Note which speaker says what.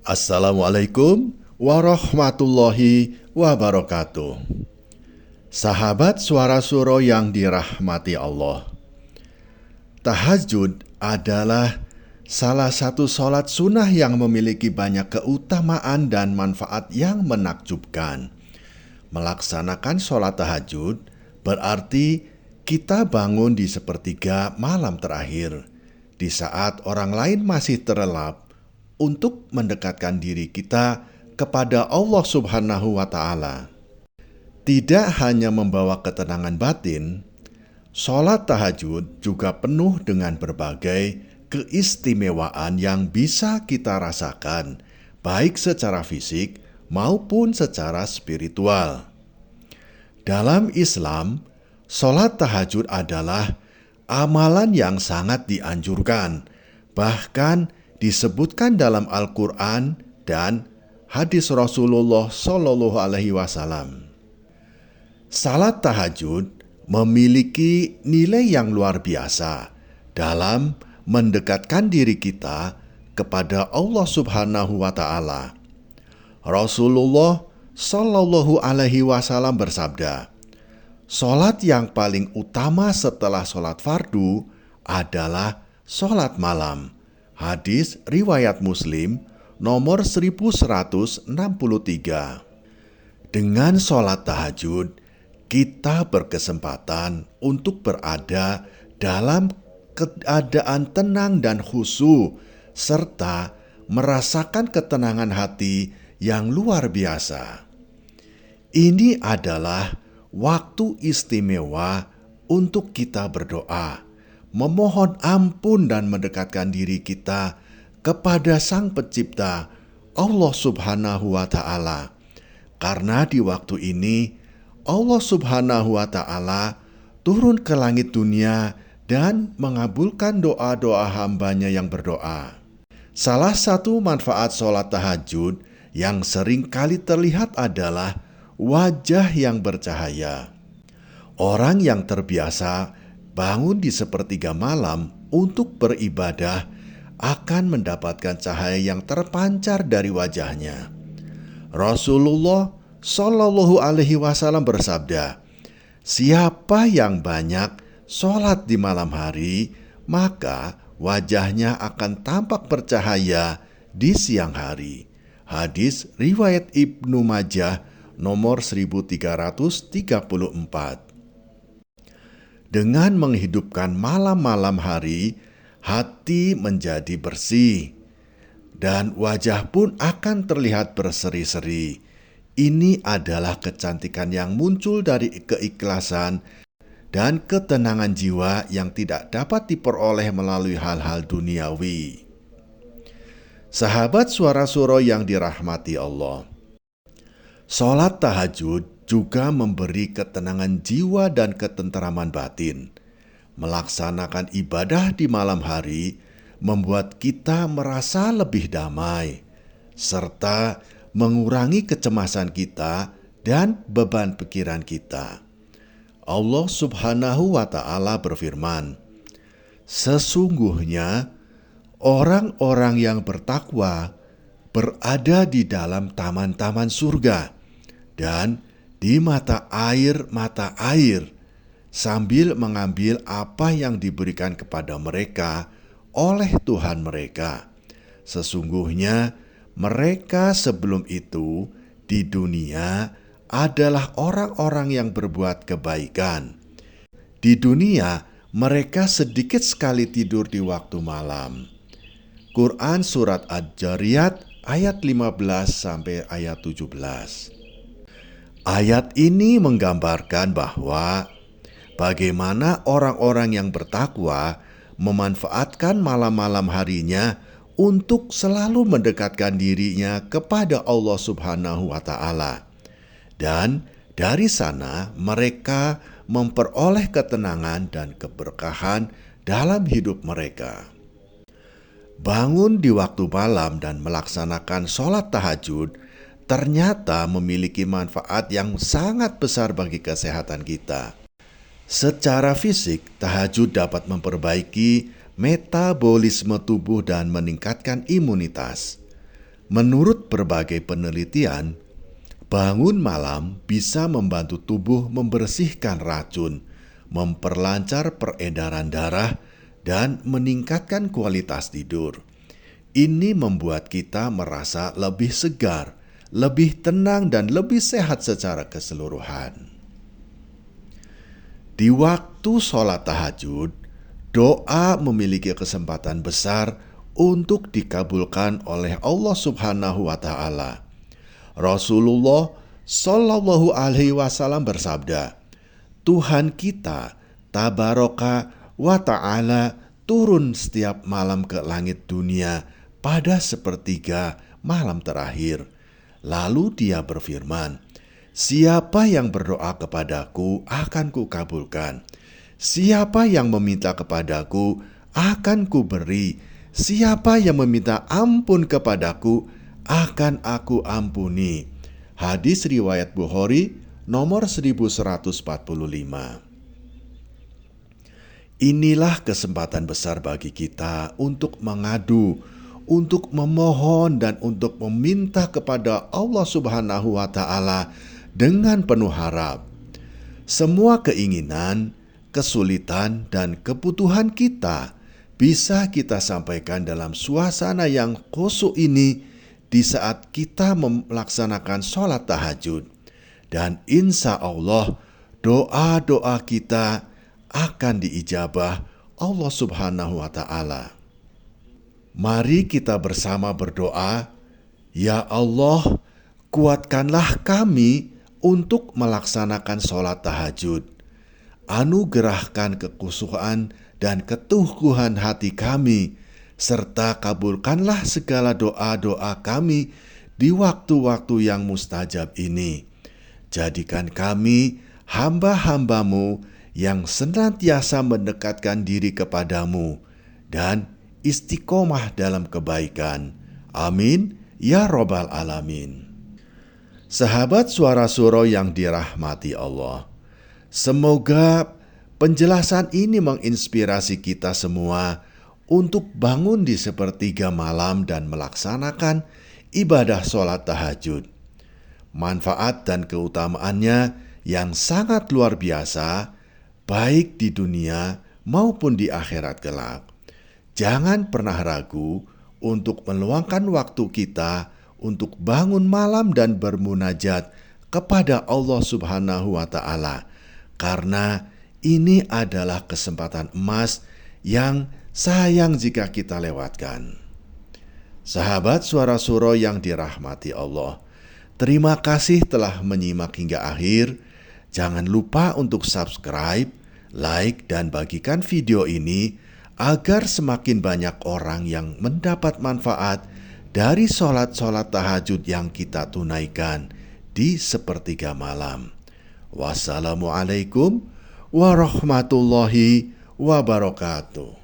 Speaker 1: Assalamualaikum warahmatullahi wabarakatuh. Sahabat Suara Suro yang dirahmati Allah, tahajud adalah salah satu sholat sunnah yang memiliki banyak keutamaan dan manfaat yang menakjubkan. Melaksanakan sholat tahajud berarti kita bangun di sepertiga malam terakhir, di saat orang lain masih terlelap, untuk mendekatkan diri kita kepada Allah Subhanahu wa Ta'ala. Tidak hanya membawa ketenangan batin, sholat tahajud juga penuh dengan berbagai keistimewaan yang bisa kita rasakan, baik secara fisik maupun secara spiritual. Dalam Islam, sholat tahajud adalah amalan yang sangat dianjurkan, bahkan disebutkan dalam Al-Quran dan hadis Rasulullah Shallallahu Alaihi Wasallam. Salat tahajud memiliki nilai yang luar biasa dalam mendekatkan diri kita kepada Allah Subhanahu wa Ta'ala. Rasulullah Shallallahu Alaihi Wasallam bersabda, "Salat yang paling utama setelah salat fardu adalah salat malam." Hadis riwayat Muslim nomor 1163. Dengan sholat tahajud, kita berkesempatan untuk berada dalam keadaan tenang dan khusyuk, serta merasakan ketenangan hati yang luar biasa. Ini adalah waktu istimewa untuk kita berdoa, memohon ampun dan mendekatkan diri kita kepada Sang Pencipta, Allah Subhanahu wa Ta'ala. Karena di waktu ini Allah Subhanahu wa Ta'ala turun ke langit dunia dan mengabulkan doa-doa hambanya yang berdoa. Salah satu manfaat sholat tahajud yang sering kali terlihat adalah wajah yang bercahaya. Orang yang terbiasa bangun di sepertiga malam untuk beribadah akan mendapatkan cahaya yang terpancar dari wajahnya. Rasulullah Shallallahu Alaihi Wasallam bersabda, "Siapa yang banyak sholat di malam hari, maka wajahnya akan tampak bercahaya di siang hari." Hadis riwayat Ibnu Majah nomor 1334. Dengan menghidupkan malam-malam hari, hati menjadi bersih, dan wajah pun akan terlihat berseri-seri. Ini adalah kecantikan yang muncul dari keikhlasan dan ketenangan jiwa yang tidak dapat diperoleh melalui hal-hal duniawi. Sahabat Suara Suro yang dirahmati Allah, sholat tahajud juga memberi ketenangan jiwa dan ketenteraman batin. Melaksanakan ibadah di malam hari membuat kita merasa lebih damai, serta mengurangi kecemasan kita dan beban pikiran kita. Allah Subhanahu wa Ta'ala berfirman, "Sesungguhnya orang-orang yang bertakwa berada di dalam taman-taman surga dan di mata air, sambil mengambil apa yang diberikan kepada mereka oleh Tuhan mereka. Sesungguhnya mereka sebelum itu di dunia adalah orang-orang yang berbuat kebaikan. Di dunia mereka sedikit sekali tidur di waktu malam." Quran Surat Ad-Jariyat ayat 15 sampai ayat 17. Ayat ini menggambarkan bahwa bagaimana orang-orang yang bertakwa memanfaatkan malam-malam harinya untuk selalu mendekatkan dirinya kepada Allah Subhanahu wa Ta'ala. Dan dari sana mereka memperoleh ketenangan dan keberkahan dalam hidup mereka. Bangun di waktu malam dan melaksanakan sholat tahajud ternyata memiliki manfaat yang sangat besar bagi kesehatan kita. Secara fisik, tahajud dapat memperbaiki metabolisme tubuh dan meningkatkan imunitas. Menurut berbagai penelitian, bangun malam bisa membantu tubuh membersihkan racun, memperlancar peredaran darah, dan meningkatkan kualitas tidur. Ini membuat kita merasa lebih segar, lebih tenang, dan lebih sehat secara keseluruhan. Di waktu sholat tahajud, doa memiliki kesempatan besar untuk dikabulkan oleh Allah Subhanahu wa Ta'ala. Rasulullah Shallallahu Alaihi Wasallam bersabda, Tuhan kita Tabaraka wa Ta'ala turun setiap malam ke langit dunia pada sepertiga malam terakhir. Lalu dia berfirman, siapa yang berdoa kepadaku akan kukabulkan. Siapa yang meminta kepadaku akan kuberi. Siapa yang meminta ampun kepadaku akan aku ampuni. Hadis riwayat Bukhari nomor 1145. Inilah kesempatan besar bagi kita untuk mengadu, untuk memohon, dan untuk meminta kepada Allah Subhanahu wa Ta'ala dengan penuh harap. Semua keinginan, kesulitan, dan kebutuhan kita bisa kita sampaikan dalam suasana yang khusyuk ini di saat kita melaksanakan sholat tahajud. Dan insya Allah doa-doa kita akan diijabah Allah Subhanahu wa Ta'ala. Mari kita bersama berdoa, ya Allah, kuatkanlah kami untuk melaksanakan sholat tahajud. Anugerahkan kekhusyukan dan keteguhan hati kami, serta kabulkanlah segala doa-doa kami di waktu-waktu yang mustajab ini. Jadikan kami hamba-hambamu yang senantiasa mendekatkan diri kepadamu dan istiqomah dalam kebaikan. Amin, ya Rabbal Alamin. Sahabat Suara Suro yang dirahmati Allah, semoga penjelasan ini menginspirasi kita semua untuk bangun di sepertiga malam dan melaksanakan ibadah sholat tahajud. Manfaat dan keutamaannya yang sangat luar biasa, baik di dunia maupun di akhirat kelak. Jangan pernah ragu untuk meluangkan waktu kita untuk bangun malam dan bermunajat kepada Allah Subhanahu wa Ta'ala, karena ini adalah kesempatan emas yang sayang jika kita lewatkan. Sahabat Suara Suro yang dirahmati Allah, terima kasih telah menyimak hingga akhir. Jangan lupa untuk subscribe, like, dan bagikan video ini agar semakin banyak orang yang mendapat manfaat dari sholat-sholat tahajud yang kita tunaikan di sepertiga malam. Wassalamualaikum warahmatullahi wabarakatuh.